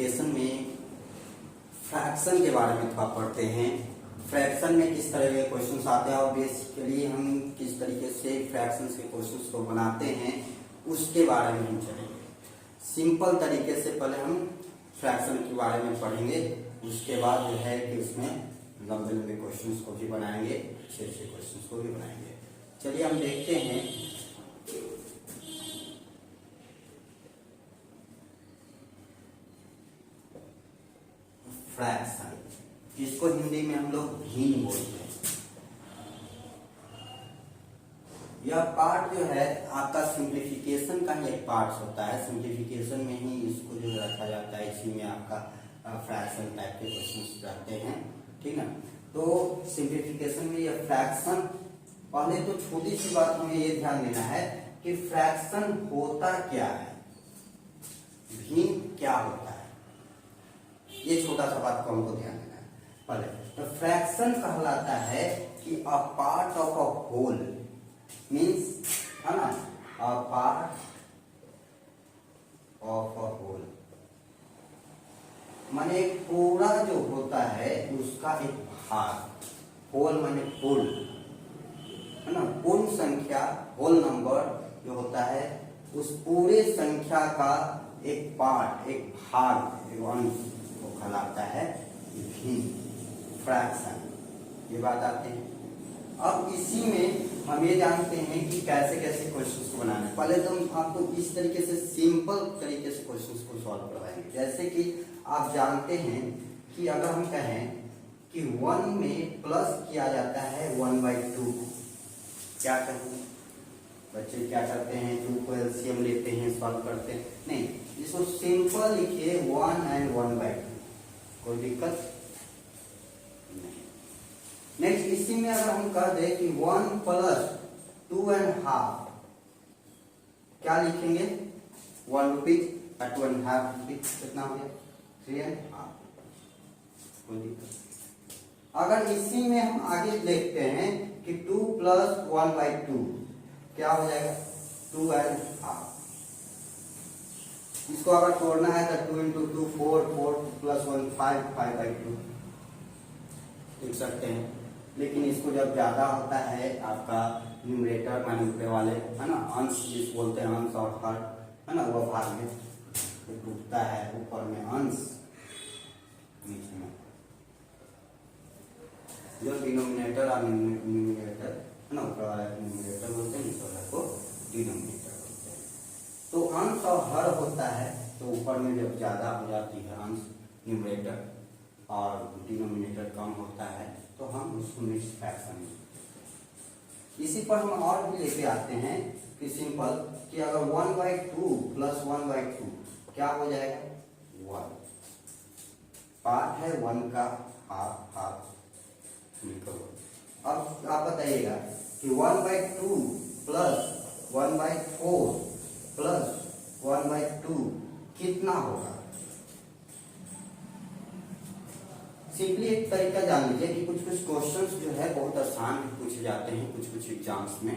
Simplification में fraction के बारे में थोड़ा पढ़ते हैं। फ्रैक्शन में किस तरह के क्वेश्चंस आते हैं और बेसिकली हम किस तरीके से फ्रैक्शंस के क्वेश्चंस को बनाते हैं उसके बारे में हम चलेंगे। सिंपल तरीके से पहले हम फ्रैक्शन के बारे में पढ़ेंगे, उसके बाद जो है कि उसमें लंबे लंबे क्वेश्चंस को भी बनाएंगे, अच्छे अच्छे क्वेश्चंस को भी बनाएंगे। चलिए हम देखते हैं फ्रैक्शन, जिसको हिंदी में हम लोग भिन्न बोलते हैं। यह पार्ट जो है आपका सिंप्लीफिकेशन का ही एक पार्ट होता है। सिंप्लीफिकेशन में ही इसको जो रखा जाता है, इसी में आपका फ्रैक्शन टाइप के क्वेश्चंस रहते हैं, ठीक है। तो सिंप्लीफिकेशन में यह फ्रैक्शन, पहले तो छोटी सी बात हमें ये ध्यान देना है कि फ्रैक्शन होता क्या है, भिन्न क्या होता है, ये छोटा सा बात को हमको ध्यान देना है पहले। तो फ्रैक्शन कहलाता है कि a part of a whole, means है ना, a part of a whole, माने पूरा जो होता है उसका एक भाग। होल माने पूर्ण, है ना, पूर्ण संख्या, होल नंबर जो होता है उस पूरे संख्या का एक पार्ट, एक भाग, एक अंश को कहलाता है भिन्न, फ्रैक्शन। ये बात आती है। अब इसी में हम ये जानते हैं कि कैसे कैसे क्वेश्चंस को बनाना है। पहले तो हम आपको इस तरीके से सिंपल तरीके से क्वेश्चंस को सॉल्व करवाएंगे। जैसे कि आप जानते हैं कि अगर हम कहें कि 1 में प्लस किया जाता है 1/2, क्या कहें बच्चे, क्या करते हैं, 2 को एलसीएम लेते हैं, सॉल्व करते हैं, नहीं, इसको सिंपल लिखिए 1 and 1/2, कोई दिक्कत नहीं। नेक्स्ट इसी में अगर हम कह दें कि 1 + 2.5, क्या लिखेंगे, 1 रुपीज और 2.5 रुपीज, कितना हो गया, 3.5, कोई दिक्कत। अगर इसी में हम आगे देखते हैं कि 2 + 1/2 क्या हो जाएगा, 2.5। इसको अगर तोड़ना है तो 2 × 2 4, 4 + 1 5, 5/2 लिख सकते हैं। लेकिन इसको जब ज्यादा होता है आपका न्यूमरेटर माने ऊपर वाले, है ना, अंश जिस बोलते हैं, अंश और हर, है ना, वह भाग में टूटता है, ऊपर में अंश, नीचे में जो डिनोमिनेटर और न्यूमरेटर, है ना, ऊपर वाला न्यूमरेटर बोलते हैं, नीचे वाला को डिनोमिनेटर बोलते हैं। तो अंश और हर होता है, तो ऊपर में जब ज्यादा हो जाती है अंश, न्यूमरेटर, और डिनोमिनेटर कम होता है, तो हम उसको मिक्स्ड फ्रैक्शन। इसी पर हम और भी लेके आते हैं कि सिंपल कि अगर 1/2 + 1/2 क्या हो जाएगा, 1, पार्ट है 1 का, हाफ हाफ निकलो। अब आप बताइएगा कि 1/2 + 1/4 + 1/2 कितना होगा। सिंपली एक तरीका जान लीजिए कि कुछ कुछ क्वेश्चंस जो है बहुत आसान पूछे जाते हैं, कुछ कुछ एग्जाम्स में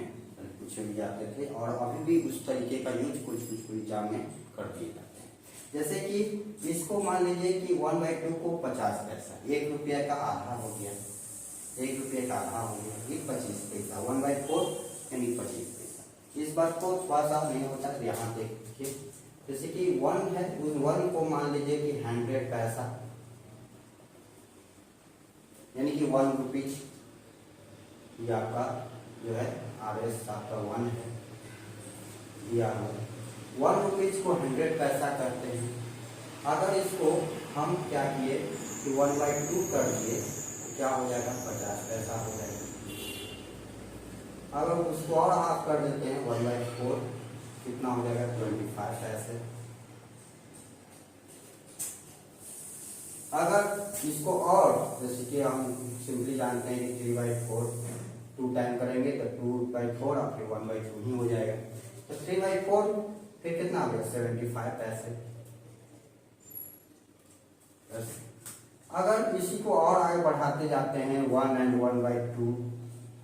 पूछे भी जाते थे, और अभी भी उस तरीके का यूज कुछ कुछ एग्जाम में कर दिए जाते हैं। जैसे कि इसको मान लीजिए कि 1/2 को 50 पैसा, 1 रुपया का आधा हो गया, 1 रुपये का आधा हो गया, ये 25 पैसा, 1/4 यानी 25 पैसा। इस बात को थोड़ा सा नहीं होता है, यहाँ देखिए, जैसे कि 1 है, उस 1 को मान लीजिए कि 100 पैसा, यानी कि 1 रुपीज, ये आपका जो है RS आपका 1 है, दिया हुआ 1 रुपीज को 100 पैसा करते हैं। अगर इसको हम क्या किए कि 1/2 कर दिए, तो क्या हो जाएगा, 50 पैसा हो जाएगा। अगर उसको और हाफ कर देते हैं 1/4, कितना हो जाएगा, 25 पैसे। अगर इसको और, जैसे कि हम सिंपली जानते हैं कि 3/4 2 टाइम करेंगे तो 2/4 और फिर 1/2 ही हो जाएगा, तो 3/4 फिर कितना हो गया, 75 पैसे। अगर इसी को और आगे बढ़ाते जाते हैं 1 and 1/2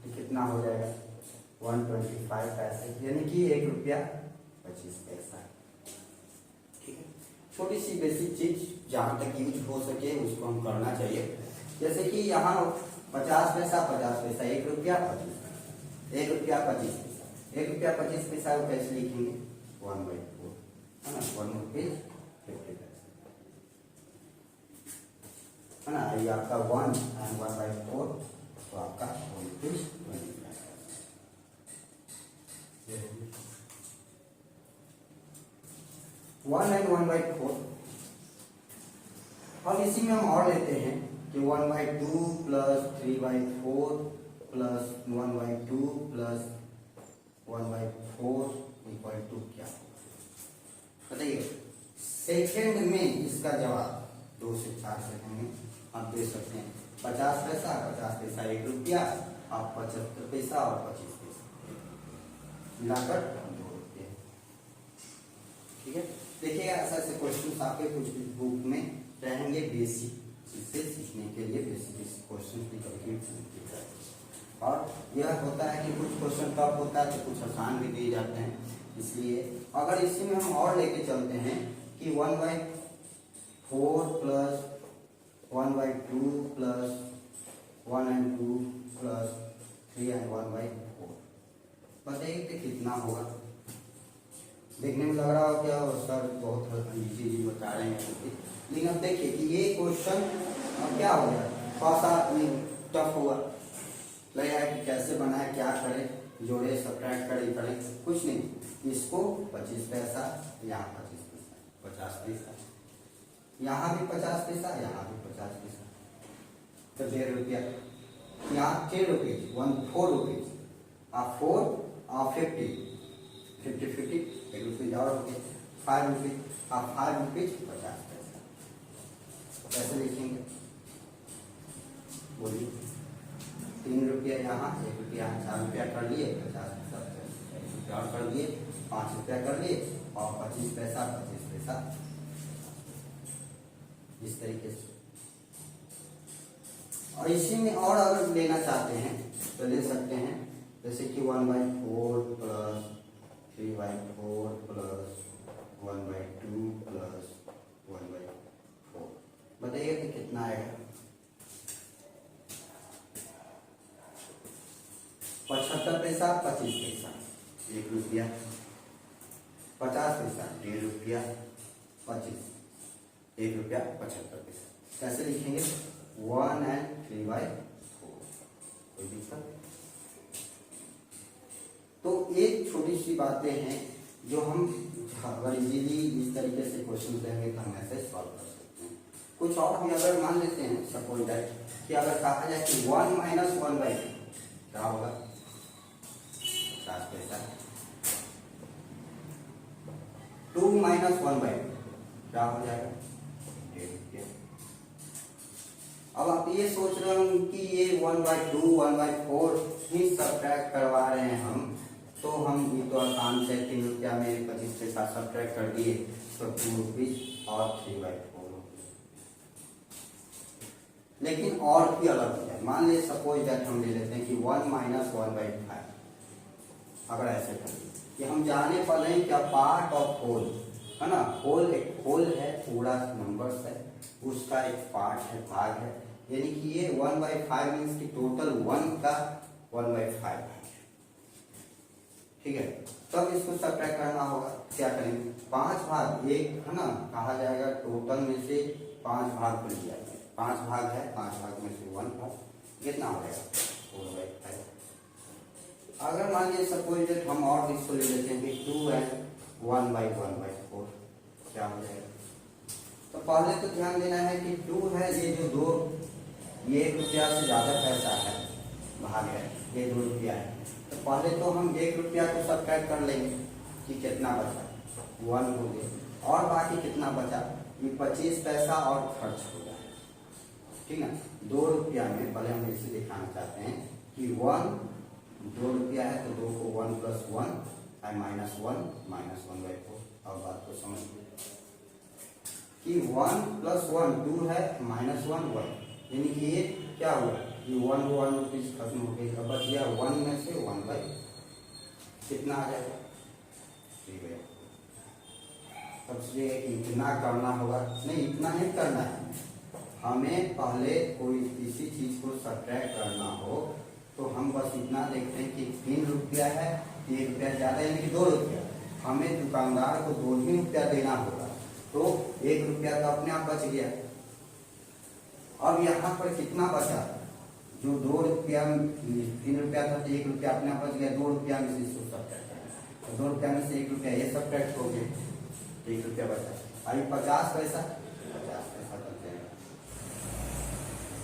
तो कितना हो जाएगा, 125 पैसे, यानी कि 1 रुपया 25 पैसा। ठीक है, छोटी सी बेसिक चीज जहाँ तक यूज हो सके उसको हम करना चाहिए। जैसे कि यहाँ 50 पैसा 50 पैसा, 1 रुपया 25 पैसा, 1 रुपया 25 पैसा, 1 रुपया 25 पैसा को कैसे लिखेंगे 1/4 है ना, 1 रुपीज 50 पैसा है ना। ये आपका 1 एंड 1/4 तो आपका 1 रुपीज 20 पैसा। 1 एंड 1/4। अब इसी में हम और लेते हैं कि 1/2 plus 3/4 plus 1/2 plus 1/4 equal to क्या होगा बताइए। सेकेंड में इसका जवाब 2 से 4 सेकंड में आप दे सकते हैं। 50 पैसा 50 पैसा 1 रुपया, आप 75 पैसा और 25 पैसा मिलाकर 2 रुपये। ठीक है, देखिएगा ऐसा ऐसे क्वेश्चन आपके कुछ बुक में रहेंगे बेसिक इससे सीखने के लिए, बेसिक क्वेश्चन भी कभी और यह होता है कि कुछ क्वेश्चन टफ होता है तो कुछ आसान भी दिए जाते हैं। इसलिए अगर इसी में हम और लेके चलते हैं कि 1/4 plus 1/2 plus 1 and 2 plus 3 and 1/4 बताइए कि कितना होगा। देखने में लग रहा हो क्या सर बहुत इजी बता रहे हैं, लेकिन अब देखिए कि ये क्वेश्चन क्या हो गया, थोड़ा सा टफ हुआ, लगेगा कि कैसे बनाए, क्या करें, जोड़े सब्ट्रैक्ट करें, कुछ नहीं। इसको 25 पैसा, यहाँ 25 पैसा, 50 पैसा, यहाँ भी 50 पैसा, यहाँ भी 50 पैसा, तो 1.5 रुपया। यहाँ 10 रुपीज 4 रुपीज, आप 4 और 50 1 रुपीज और हो गए 5 रुपीज, आप 5 रुपीज 50 पैसा। कैसे लिखेंगे बोलिए। 3 रुपया यहाँ, 1 रुपया, 4 रुपया कर लिए, 50 पैसा और कर लिए, 5 रुपया कर लिए और 25 पैसा 25 पैसा, इस तरीके से। और इसी में और अगर लेना चाहते हैं तो ले सकते हैं, जैसे कि 1/4 प्लस 3/4 प्लस 1/2 प्लस 1/4 बताइए कि कितना आएगा। 75 पैसा 25 पैसा 1 रुपया, 50 पैसा 1.5 रुपया, 25 1 रुपया 75 पैसा। कैसे लिखेंगे 1 एंड 3/4, कोई दिक्कत। तो एक छोटी सी बातें हैं जो हम अगर इजीली इस तरीके से क्वेश्चन देंगे तो हम ऐसे सॉल्व कर सकते हैं। कुछ और भी अगर मान लेते हैं, सपोज दैट कि अगर कहा जाए कि 1 माइनस 1/2 क्या होगा 50 पैसा, 2 माइनस 1/2 क्या हो जाएगा 1.5 रुपया। अब आप ये सोच रहे हो कि ये 1/2 1/4 ही सब्ट्रैक्ट करवा रहे हैं हम, तो हम ये तो आसान से 3 रुपया में 25 पैसा सब्ट्रैक्ट कर दिए तो 2 रुपीज और 3/4 रुपीज। लेकिन और भी अलग हो जाए, मान लीजिए सपोज दैट हम ले लेते हैं कि 1 माइनस 1/5। अगर ऐसे करें कि हम जाने पाले हैं क्या पार्ट ऑफ होल है ना, होल एक होल है, पूरा नंबर्स है, उसका एक पार्ट है, भाग है, यानी कि ये 1/5 मीन्स की टोटल 1 का 1/5 है। ठीक है, तब इसको सब्ट्रैक्ट करना होगा। क्या करेंगे 5 भाग 1 है ना, कहा जाएगा टोटल में से 5 भाग को लिया जाए, 5 भाग है, 5 भाग में से 1 भाग कितना हो जाएगा 4/5। अगर मान लीजिए सपोज हम और इसको ले लेते हैं कि 2 है 1/1/4 क्या हो जाएगा। तो पहले तो ध्यान देना है कि 2 है, ये जो 2 ये 1 रुपया से ज्यादा पैसा है, भाग है, ये 2 रुपया है, तो पहले तो हम 1 रुपया को सब्ट्रैक्ट कर लेंगे कि कितना बचा 1 हो गया, और बाकी कितना बचा ये 25 पैसा और खर्च हो जाए। ठीक है, 2 रुपया में पहले हम इसे दिखाना चाहते हैं कि 2 रुपया है तो 2 को 1 + 1 -1 -1/4। अब बात को समझिए कि 1 + 1 2 है, -1 1, यानी कि ये क्या हुआ ये 1 रुपीज खत्म हो गई। अब बच गया 1 में से 1/, कितना आ जाएगा 3/4। अब सोचिएगा कि इतना करना होगा, नहीं इतना नहीं करना है। हमें पहले कोई किसी चीज को सब्ट्रैक्ट करना हो तो हम बस इतना देखते हैं कि 3 रुपया है, 1 रुपया ज्यादा यानी कि 2 रुपया। हमें दुकानदार को 2 ही रुपया देना होगा तो 1 रुपया तो अपने आप बच गया। अब यहाँ पर कितना बचा, जो 2 रुपया 3 रुपया था तो 1 रुपया अपने आप बच गया। 2 रुपया में से इसको सब्ट्रैक्ट करना तो 2 रुपया में से 1 रुपया ये सब्ट्रैक्ट हो गया, 1 रुपया बचा। अभी 50 पैसा, 50 पैसा बच जाएगा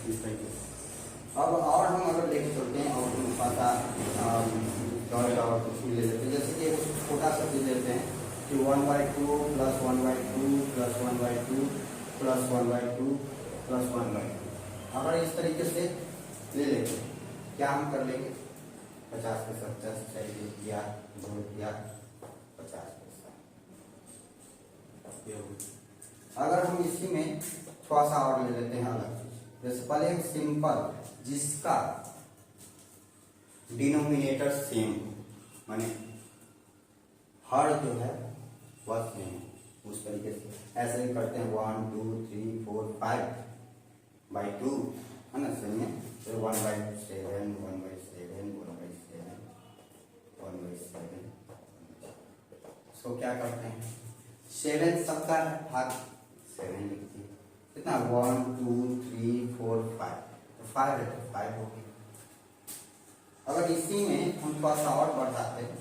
इस तरीके से। अब और हम अगर लेके चलते हैं और पता और कुछ भी ले लेते हैं, जैसे कि एक छोटा सा चीज लेते हैं कि 1/2 + 1/2 + 1/2 + 1/2 + 1/2। अगर इस तरीके से ले लेते हैं क्या हम कर लेंगे, 50 पैसा 50 चाहिए, 2 रुपया 50 पैसा। अगर हम इसी में थोड़ा सा और ले लेते हैं अलग चीज, जैसे पहले एक सिंपल जिसका डिनोमिनेटर सेम माने हर जो है वह सेम, उस तरीके से ऐसे ही करते हैं 1 2 3 4 5/2 है ना, सही है। फिर 1/7 1/7 1/7 सो क्या करते हैं 7 सबका भाग 7 लिखते हैं, कितना 1 2 3 4 5 तो 5 है तो 5 हो गया। अगर इसी में हम थोड़ा सा और बढ़ाते हैं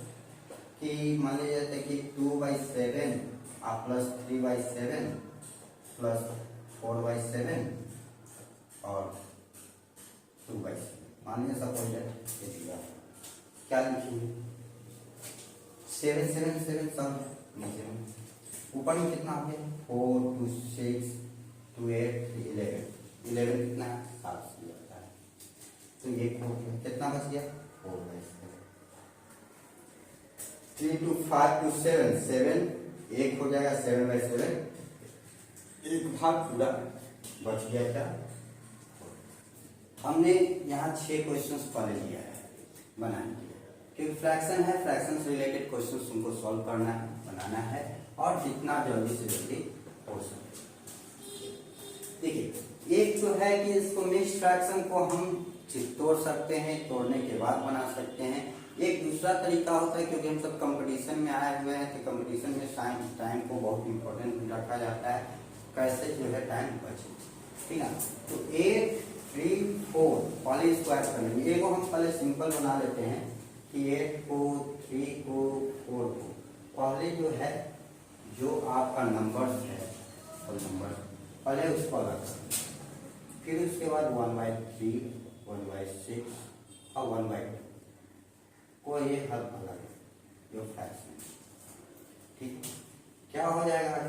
कि मान लीजिए जाते कि 2/7 प्लस 3/7 प्लस 4/7 और 2/7, मान लीजिए सपोज ये दिया, क्या लिखेंगे 7 7 7 सब नीचे में, ऊपर में कितना हो गया 4 2 6 2 8 3 11 11 कितना है 7 से आता है तो ये हो गया, कितना बच गया 4/7। 3 2 5 2 7 7 एक हो जाएगा 7/7, एक भाग पूरा बच गया। क्या हमने यहाँ 6 क्वेश्चंस पहले लिया है बनाने के लिए, क्योंकि फ्रैक्शन है, फ्रैक्शन से रिलेटेड क्वेश्चंस तुमको सॉल्व करना है, बनाना है और जितना जल्दी से जल्दी हो सके। देखिए एक तो है कि इसको मिक्स्ड फ्रैक्शन को हम तोड़ सकते हैं, तोड़ने के बाद बना सकते हैं। एक दूसरा तरीका होता है, क्योंकि हम सब कंपटीशन में आए हुए हैं तो कंपटीशन में टाइम को बहुत इंपॉर्टेंट रखा जाता है, कैसे जो है टाइम बचे, ठीक है। तो 8 3 4 पहले इसको ऐड कर लेंगे, एक को हम पहले सिंपल बना लेते हैं कि 8 को 3 को 4 को पहले जो है जो आपका नंबर्स है नंबर पहले उसको अलग कर, फिर उसके बाद 1/3 1/6 और 1/2 को ये हर अलग जो फ्रैक्शन, ठीक। क्या हो जाएगा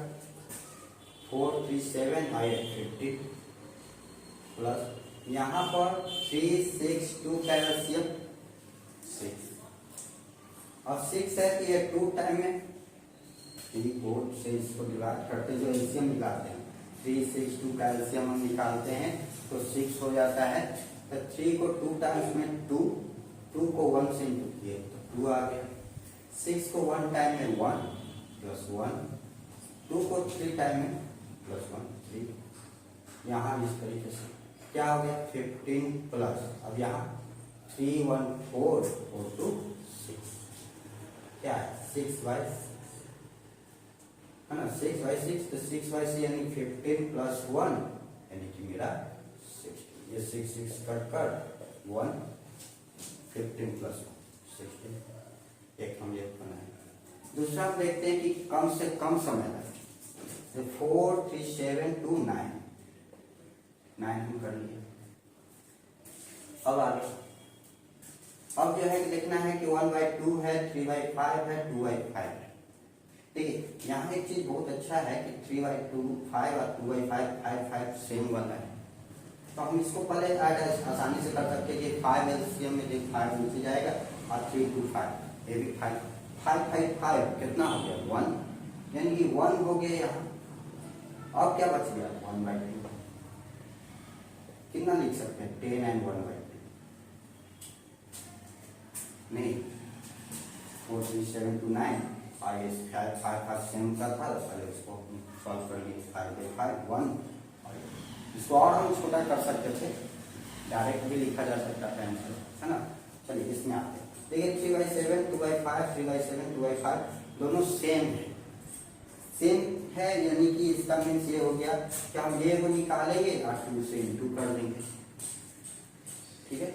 4 3 7 8 50 प्लस यहाँ पर 3 6 2 का एलसीएम 6 और 6 है कि ये 2 टाइम में 3 4 से इसको डिवाइड करते जो एलसीएम निकालते हैं 3 6 2 का एलसीएम हम निकालते हैं तो 6 हो जाता है। तो 3 को 2 टाइम्स में 2 2 को 1 से इंटू किए तो 2 आ गया, 6 को 1 टाइम में 1 प्लस 1, 2 को 3 टाइम में प्लस 1 3, यहाँ इस तरीके से क्या हो गया 15 प्लस, अब यहाँ 3 1 4 4 2 6 क्या है 6/6 है ना, 6/6 तो 6/6 यानी 15 प्लस 1 यानी कि मेरा 16, ये 6 6 कट कर 1 15 प्लस 16, एक हम ये बनाए। दूसरा हम देखते हैं कि कम से कम समय लगे, 4 3 7 2 9 हम कर लिए। अब आगे अब जो है देखना है कि 1/2 है 3/5 है 2/5 है, ठीक है। यहाँ एक चीज बहुत अच्छा है कि 3/2 5 और 2/5 5 5 सेम बन रहा है, तो हम इसको पहले आसानी से कर सकते हैं कि 5 एलसीएम में देख 5 नीचे जाएगा और 3 2 5 ये भी 5 5 5 5 कितना हो गया 1 यानी कि 1 हो गया यहाँ। अब क्या बच गया 1/2, कितना लिख सकते हैं 10 एंड 1/2 नहीं 4 3 7 2 9 आगे फाइव फाइव सेम का था, पहले उसको सॉल्व कर लिए। 5 1 इसको और हम छोटा कर सकते थे, डायरेक्ट भी लिखा जा सकता था आंसर, है ना। चलिए इसमें आते हैं। देखिए 3/7 2/5 3/7 2/5 दोनों सेम है, सेम है, यानी कि इसका मीन्स ये हो गया कि हम ये को निकालेंगे और 2 से इंटू कर देंगे, ठीक है।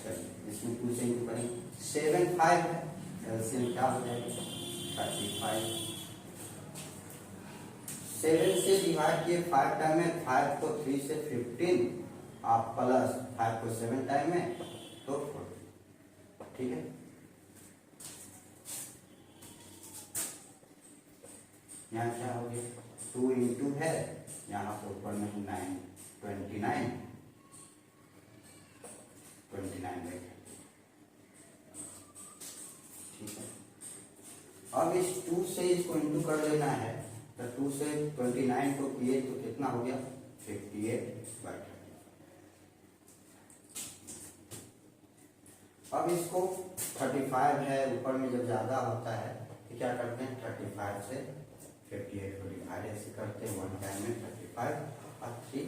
चलिए इसमें 2 से इंटू करेंगे। 7 5 है, एलसीएम क्या हो जाएगा 35। 7 से डिवाइड किए 5 टाइम में, 5 को 3 से 15 आप प्लस 5 को 7 टाइम में तो 40, ठीक है। यहाँ क्या हो गया 2 इंटू है, यहाँ पर ऊपर में 9 29 बैठे, ठीक है। अब इस 2 से इसको इंटू कर लेना है, तो 2 से 29 को किए तो कितना हो गया 58/30। अब इसको 35 है, ऊपर में जब ज्यादा होता है तो क्या करते हैं 35 से 58 को डिवाइड ऐसे करते हैं, 1 टाइम में 35 और 3,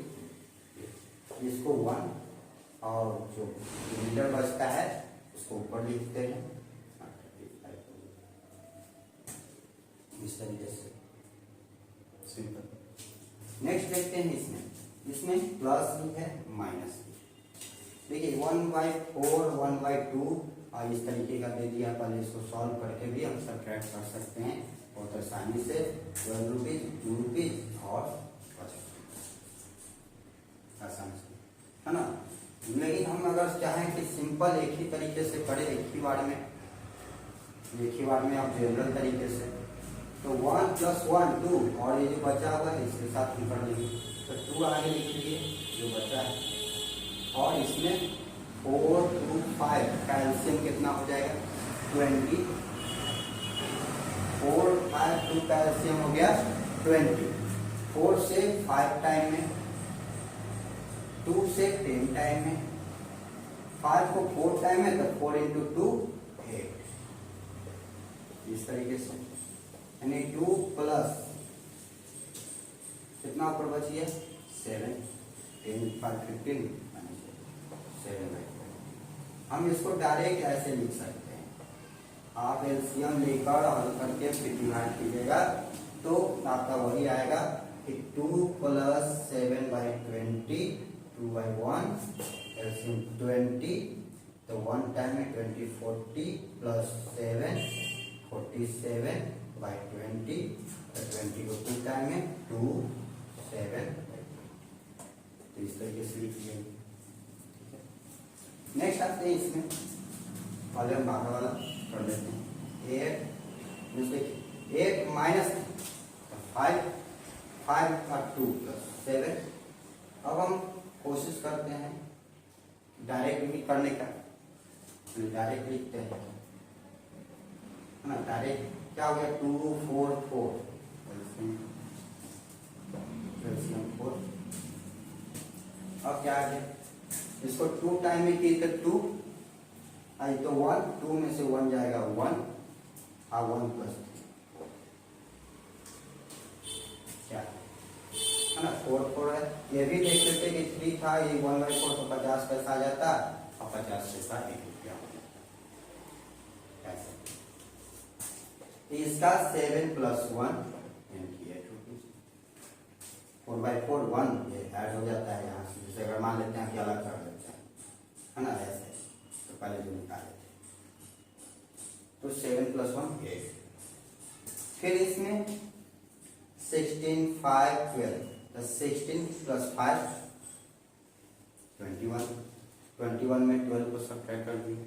इसको 1 और जो रिमाइंडर बचता है उसको ऊपर लिखते हैं, इस तरीके से सिंपल। नेक्स्ट देखते हैं इसमें प्लस भी है माइनस भी। देखिए 1/4 1/2 और इस तरीके का दे दिया, पहले इसको सॉल्व करके भी हम सब्ट्रैक्ट कर सकते हैं बहुत आसानी से। 12 रुपीज 2 रुपीज और 50 आसानी से, है ना। लेकिन हम अगर चाहें कि सिंपल एक ही तरीके से करें, एक ही बार में आप जनरल तरीके से, तो 1 + 1 2 और ये जो बचा हुआ है इसके साथ हम कर लेंगे, तो 2 आगे लिख लीजिए जो बचा है, और इसमें 4 2 5 का एलसीएम कितना हो जाएगा 20। 4 5 2 का एलसीएम हो गया 20। 4 से 5 टाइम में, 2 से 10 टाइम में, 5 को 4 टाइम में तो 4 × 2 8, इस तरीके से, यानी 2 प्लस कितना ऊपर बची है 7, 10 5 15 7। हम इसको डायरेक्ट ऐसे लिख सकते हैं, आप एलसीएम लेकर हल करके फिर डिवाइड कीजिएगा तो आपका वही आएगा कि 2 + 7/20 2/1 एलसीएम 20, तो 1 टाइम में 20 40 + 7 47/20, तो 20 को 2 टाइम में 2 7, तो इस तरीके से लिखिए। नेक्स्ट आते हैं इसमें, पहले हम बाहर वाला कर लेते हैं। 8 8 माइनस 5 5 और 2 + 7। अब हम कोशिश करते हैं डायरेक्ट भी करने का, डायरेक्ट लिखते हैं, है ना। डायरेक्ट क्या हो गया 2 4 4 4। अब क्या आ गया, इसको 2 टाइम में किए तो 2 आई तो 1, 2 में से 1 जाएगा 1 और 1 + क्या है ना 4 4 है। ये भी देख लेते कि 3 था, ये 1/4 तो 50 पैसा आ जाता और 50 पैसा 1 रुपया हो जाता, ऐसे। इसका 7 + 1 यानी 8 रुपीज। 4/4 1 ये ऐड हो जाता है यहाँ से, जैसे अगर मान लेते हैं कि अलग कर देते हैं, है ना, ऐसे तो पहले जो निकाले थे, तो 7 + 1 8। फिर इसमें 16 5 12, तो 16 + 5 21। 21 में 12 को सब्ट्रैक्ट कर दिए,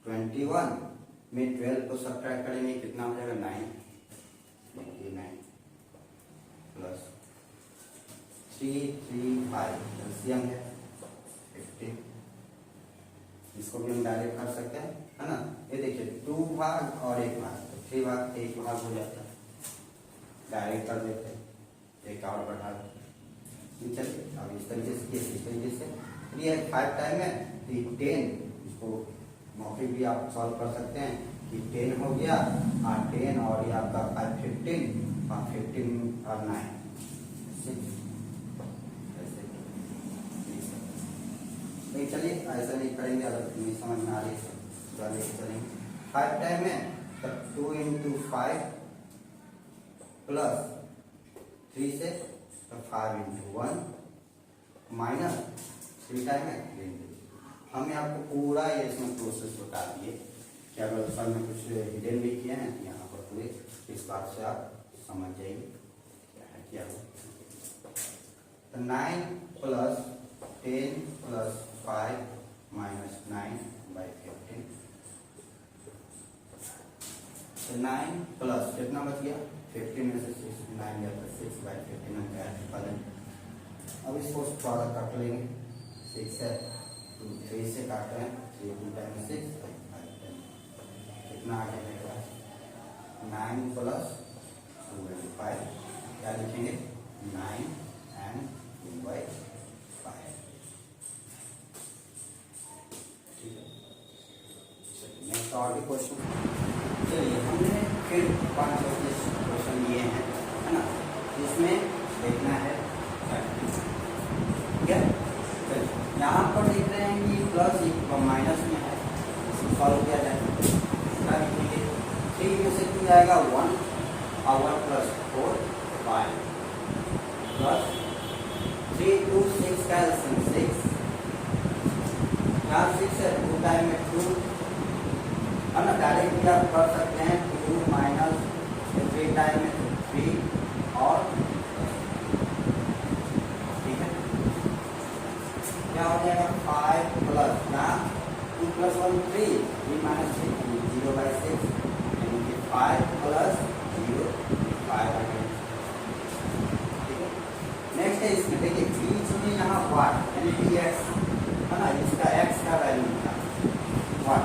21 में 12 को सब्ट्रैक्ट करेंगे कितना हो जाएगा 9 प्लस 3 3 5 एलसीएम है 15। इसको भी हम डायरेक्ट कर सकते हैं, है ना। ये देखिए 2 भाग और 1 भाग, तो 3 भाग 1 भाग हो जाता है, डायरेक्ट कर देते हैं, एक और बढ़ा देते हैं। चलिए अब इस तरीके से इस तरीके से 3 5 टाइम है 10, इसको मौके भी आप सॉल्व कर सकते हैं। कि 10 हो गया और 10 और ये आपका 5 15 और 15 और 9 6 ऐसे। नहीं चलिए ऐसा नहीं करेंगे, अगर नहीं समझ में आ रही है चलेंगे 5 टाइम है तब 2 into 5 प्लस 3 से तो 5 into 1 माइनस 3 टाइम है 3 हमने आपको पूरा ये इसमें प्रोसेस बता दिए कि अगर सर में कुछ हिडन भी किए हैं तो यहाँ पर पूरे इस बात से आप समझ जाइए क्या है क्या हो। तो 9 प्लस 10 प्लस 5 माइनस 9 बाई 15 तो 9 प्लस कितना बच गया 15 में से 6 9 गया तो 6 बाई 15 हम क्या है। अब इसको थोड़ा काट लेंगे 6 है 3 से काट रहे हैं 3 2 टाइम 6 कितना आ गया मेरे पास 9 प्लस 2 बाई 5 क्या लिखेंगे 9 एंड 2 बाई 5। ठीक है चलिए नेक्स्ट और भी क्वेश्चन। चलिए हमने फिर 5 क्वेश्चन लिए हैं है ना, जिसमें देखना है ठीक है। चलिए यहाँ पर देख रहे हैं कि प्लस माइनस में है, सॉल्व किया जाए क्या लिखेंगे 3 में से 2 जाएगा 1 और 1 प्लस 4 5 प्लस 3 2 6 का 6 यहाँ 6 है 2 टाइम में 2 है ना, डायरेक्टली आप कर सकते हैं 2 माइनस 3 टाइम में 3 और ठीक है क्या हो जाएगा 5 प्लस ना 2 प्लस 1 3 3 माइनस 6 0 बाई 6 यानी कि 5 प्लस 0 5 आ गया। ठीक है नेक्स्ट है इसमें देखिए बीच में यहाँ वाट यानी कि x है ना, इसका x का वैल्यू था वाट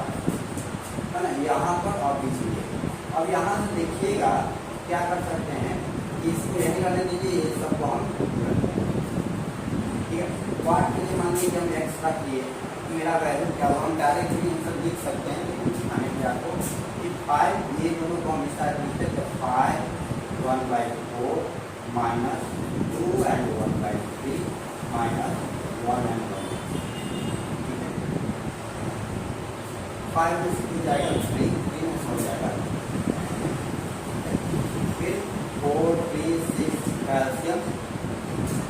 है ना यहाँ पर और बीच में। अब यहाँ से देखिएगा क्या कर सकते हैं कि इसको यही रहने दीजिए ये सबको हम ठीक है। वाट के लिए मान लीजिए हम x का किए मेरा वैल्यू क्या हुआ हम डायरेक्टली सब लिख सकते हैं लेकिन दिखाने के आपको कि 5 ये दोनों को हम इस तरह लिखते तो 5 1 by 4 minus 2 and 1 by 3 minus 1 and 1 ठीक है 5 में से जाएगा 3 3 में हो जाएगा फिर 4 3 6 कैल्शियम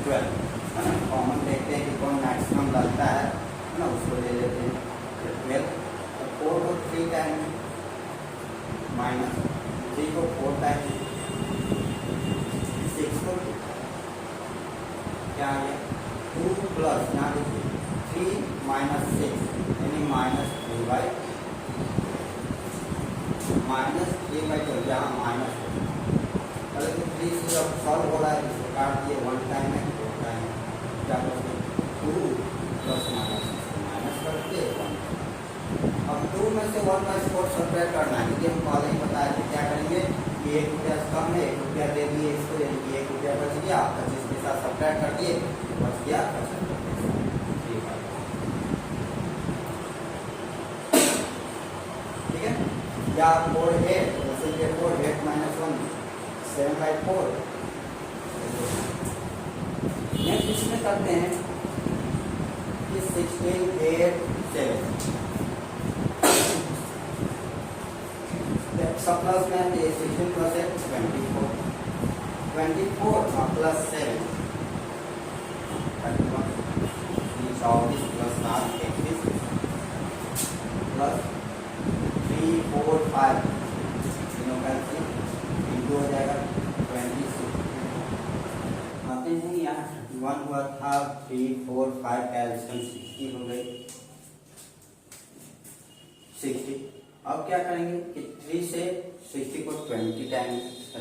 12 है ना, कॉमन देखते हैं कि कौन मैक्सिमम लगता है ना, उसको ले लेते हैं 12 तो 4 को 3 टाइम माइनस 3 को 4 टाइम 6 को क्या आ गया 2 प्लस यहाँ देखिए 3 माइनस 6 यानी माइनस 2 बाई माइनस 3 बाई 2 यहाँ माइनस अगर 3 से जब सॉल्व हो रहा है इसको काट दिए 1 टाइम है 2 टाइम क्या करते 2 प्लस माइनस करके 1 अब 2 में से 1 बाई 4 सब्ट्रैक्ट करना है क्योंकि हम पहले ही बताया कि क्या करेंगे कि 1 रुपया कम है 1 रुपया दे दिए इसको यानी कि 1 रुपया बच गया 25 के साथ सब्ट्रैक्ट कर दिए बच गया 75 ठीक है या 4 है जैसे कि 4 8 माइनस 1 7 बाई 4 नेक्स्ट इसमें करते हैं कि 16 8 7 सब प्लस में आते हैं 16 प्लस 8 24 और प्लस 7 31 24 प्लस 7 31 प्लस 3 4 5 तीनों का इंटू हो जाएगा 26 आते हैं यहाँ 1 हुआ था 3 4 5 कैल्शियम 60 हो गई 60 अब क्या करेंगे कि 3 से 60 को 20 टाइम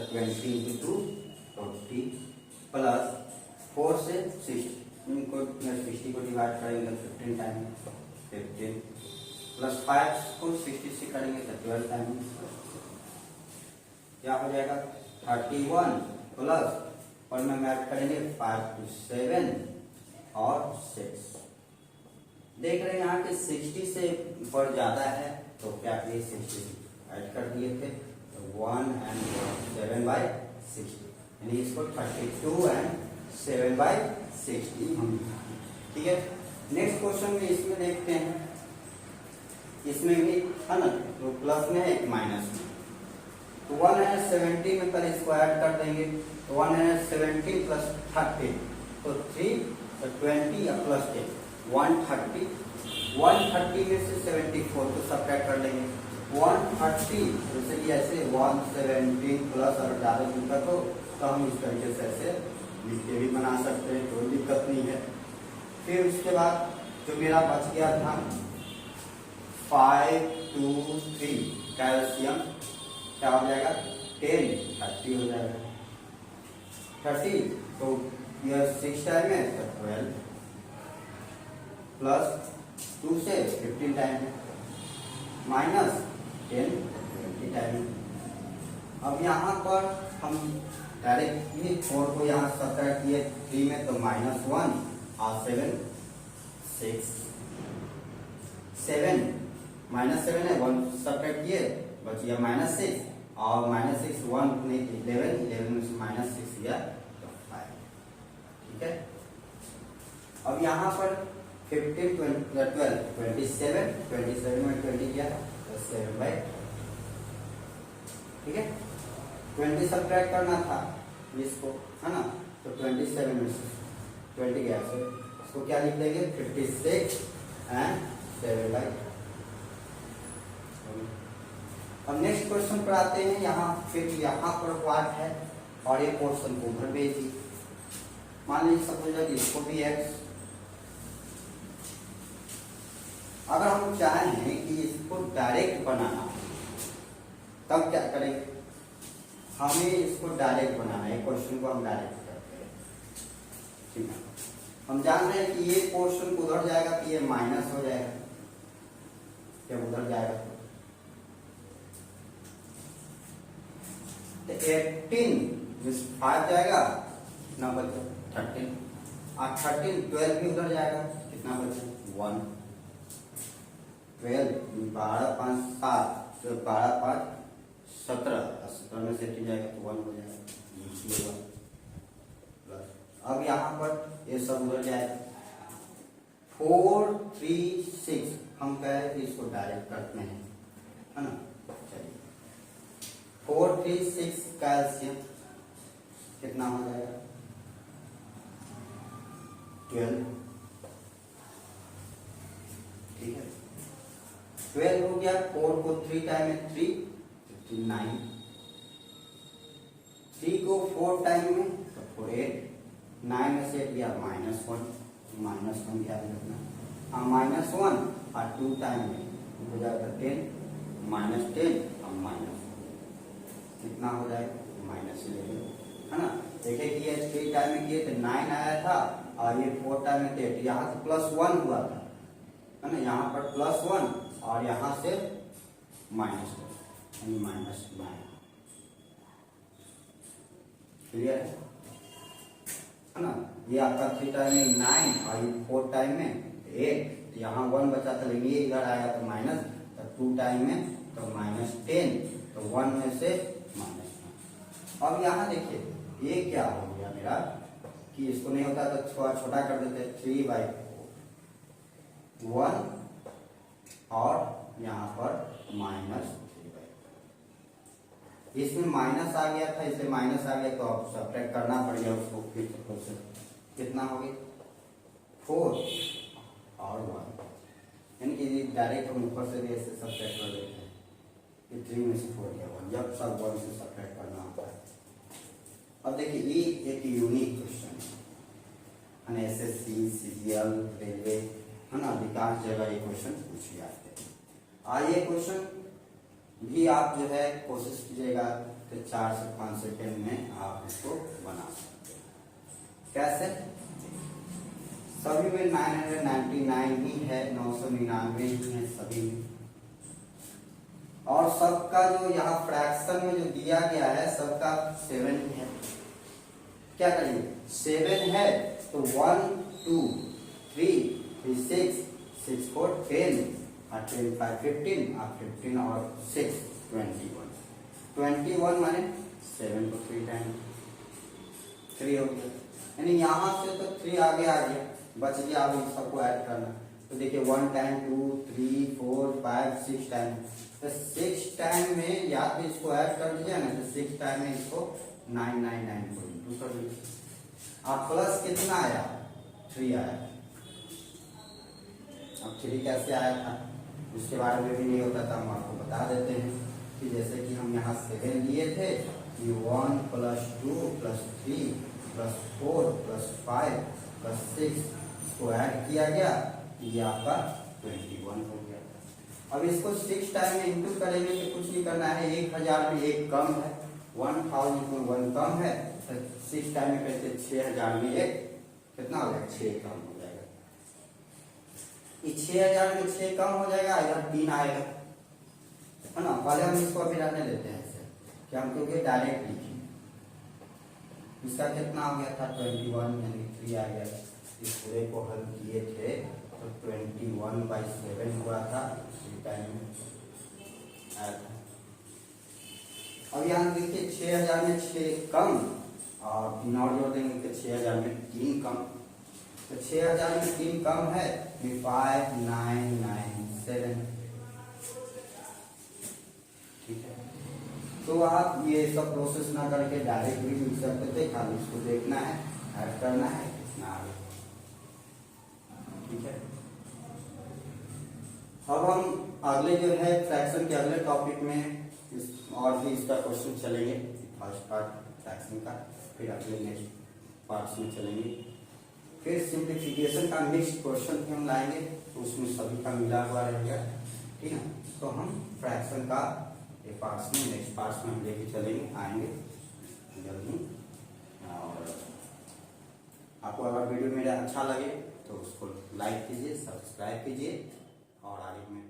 20 into 2 40 प्लस 4 से 60 इनको 60 को डिवाइड करेंगे 15 टाइम 15 प्लस 5 को 60 से करेंगे तो 12 टाइम क्या हो जाएगा 31 प्लस और में ऐड करेंगे 5 to 7 और 6 देख रहे हैं यहाँ के 60 से ऊपर ज्यादा है तो क्या करिए 60 ऐड कर दिए थे, तो 1 and 7/60, यानी इसको 32 and 7/60 हम लिखा। ठीक है, नेक्स्ट क्वेश्चन में इसमें देखते हैं, इसमें भी है ना, तो प्लस में है एक माइनस में, तो 170 में पहले इसको ऐड कर देंगे, तो 170 प्लस 30, तो 3, तो 20 या प्लस 10, 130, 130 में से 74 को सब्ट्रैक्ट कर लेंगे, 130 जैसे कि ऐसे 117 प्लस, अगर ज़्यादा दिक्कत हो तो हम इस तरीके से ऐसे लिख के भी बना सकते हैं, कोई दिक्कत नहीं है। फिर उसके बाद जो मेरा बच गया था 5, 2, 3 कैल्शियम क्या हो जाएगा 10, 30 हो जाएगा, 30, तो यह 6 टाइम है तो 12 प्लस 2 से 15 टाइम है, माइनस 10 20 टाइम है। अब यहाँ पर हम डायरेक्ट ही 4 को यहाँ सब्ट्रैक्ट किए 3 में, तो -1 और 7 6, 7 -7 है, 1 सब्ट्रैक्ट किए बच गया -6, और -6 1 नहीं 11 में से -6 गया तो 5। ठीक है, अब यहाँ पर 15 12 27 में 20 गया तो 7/, ठीक है, 20 सब्ट्रैक्ट करना था इसको, है ना, तो 27 में से 20 गया, तो इसको क्या लिख देंगे 56 and 7/। अब नेक्स्ट क्वेश्चन पर आते हैं, यहाँ फिर यहाँ पर व्हाट है और ये पोर्शन को उधर भेजिए, मान लीजिए सपोज इसको भी x, अगर हम चाहें कि इसको डायरेक्ट बनाना तब क्या करेंगे, हमें इसको डायरेक्ट बनाना है, क्वेश्चन को हम डायरेक्ट करते हैं। ठीक है, हम जान रहे हैं कि ये पोर्शन उधर जाएगा तो ये माइनस हो जाएगा, जब उधर जाएगा तो 18 5 जाएगा, कितना बचा 13, और 13 12 भी उधर जाएगा, कितना बचा 1, 12 12 5 7, तो 12 5 17, 17 में से 18 जाएगा तो 1 हो जाएगा, प्लस अब यहाँ पर ये सब उधर जाएगा, 4 3 6 हम कह रहे थे इसको डायरेक्ट करते हैं, है ना, चलिए 4 3 6 कैल्शियम कितना हो जाएगा 12, ठीक है, 12 हो गया, 4 को 3 टाइम में 3 9, 3 को 4 टाइम में तो 4 8, 9 में से गया -1, -1 क्या रखना, हाँ -1 और 2 टाइम में हो जाएगा 10, -10 और -1 कितना हो जाएगा -11, है ना। देखिए कि ये 3 टाइम में किए थे 9 आया था, और ये 4 टाइम में 8, यहाँ से +1 हुआ था, है ना, यहाँ पर +1 और यहाँ से -1 यानी -9, क्लियर है ना। ये आपका 3 टाइम में 9 और ये 4 टाइम में 8, तो यहाँ 1 बचा था, लेकिन ये इधर आया तो माइनस, तो 2 टाइम में तो -10, तो 1 में से -1। अब यहाँ देखिए ये क्या हो गया मेरा कि इसको नहीं होता तो छोटा कर देते, 3/4 1 और यहाँ पर -3/4, इसमें माइनस आ गया था, इसलिए माइनस आ गया तो अब सब्ट्रैक्ट करना पड़ गया उसको, फिर कितना हो गया 4 और 1, यानी कि डायरेक्ट हम ऊपर से भी ऐसे सब्ट्रैक्ट कर देते हैं, ये 3 में से 4 गया 1, जब सब 1 से सब्ट्रैक्ट करना होता है। अब देखिए ये एक यूनिक क्वेश्चन है, SSC CGL रेलवे, है ना, अधिकांश जगह ये क्वेश्चन पूछे जाते हैं। आइए क्वेश्चन भी आप जो है कोशिश कीजिएगा तो 4 से 5 सेकेंड में आप इसको बना सकते हैं। कैसे, सभी में 999 ही है, 999 ही है सभी में, और सबका जो यहाँ फ्रैक्शन में जो दिया गया है सबका 7 ही है। क्या करिए 7 है तो 1 2 3 3 6 6 4 10 और 10 5 15 और 15 और 6 21। 21 माने 7 को 3 टाइम 3 हो गया, यानी यहाँ से तो 3 आगे आ गया, बच गया। अब इन सबको ऐड करना, तो देखिए 1 टाइम 2 3 4 5 6 टाइम, तो 6 टाइम में या तो इसको ऐड कर दीजिए ना, तो 6 टाइम में इसको 999 को इंटू कर दीजिए। अब प्लस कितना आया, 3 आया। अब 3 कैसे आया था उसके बारे में भी नहीं होता था, हम आपको बता देते हैं कि जैसे कि हम यहाँ 7 लिए थे कि 1 + 2 + 3 + 4 + 5 + 6 इसको ऐड किया गया, ये आपका 21 हो गया। अब इसको 6 टाइम में इंटू करेंगे तो कुछ नहीं करना है, 1000 में 1 कम है, 1000 में 1 कम है, तो 6 टाइम में करते 6000 में 1 कितना हो जाएगा, 6 कम हो जाएगा। ये 6000 में 6 कम हो जाएगा, इधर 3 आएगा, है ना। पहले हम इसको अभी रहने देते हैं ऐसे कि हम क्योंकि डायरेक्ट लिखें। इसका कितना हो गया था 21, यानी 3 आ गया। इस पूरे को हल किए थे तो 21/7 हुआ था, इसी टाइम में आया था। अब यहाँ देखिए 6000 में 6 कम और 3 और जोड़ देंगे तो 6000 में 3 कम, तो 6000 में 3 कम है 5997, ठीक है। तो आप ये सब प्रोसेस ना करके डायरेक्ट भी लिख सकते थे, खाली इसको देखना है, ऐड करना है, कितना आ गया, ठीक है। अब हम अगले जो है फ्रैक्शन के अगले टॉपिक में और भी इसका क्वेश्चन चलेंगे, फर्स्ट पार्ट फ्रैक्शन का, फिर अगले नेक्स्ट पार्ट्स में चलेंगे। फिर सिंप्लीफिकेशन का नेक्स्ट क्वेश्चन भी हम लाएंगे, तो उसमें सभी का मिला हुआ रहेगा, ठीक है। तो हम फ्रैक्शन का एक पार्ट्स में, नेक्स्ट पार्ट्स में हम लेके चलेंगे, आएंगे जल्दी। और आपको अगर वीडियो मेरा अच्छा लगे तो उसको लाइक कीजिए, सब्सक्राइब कीजिए और आगे में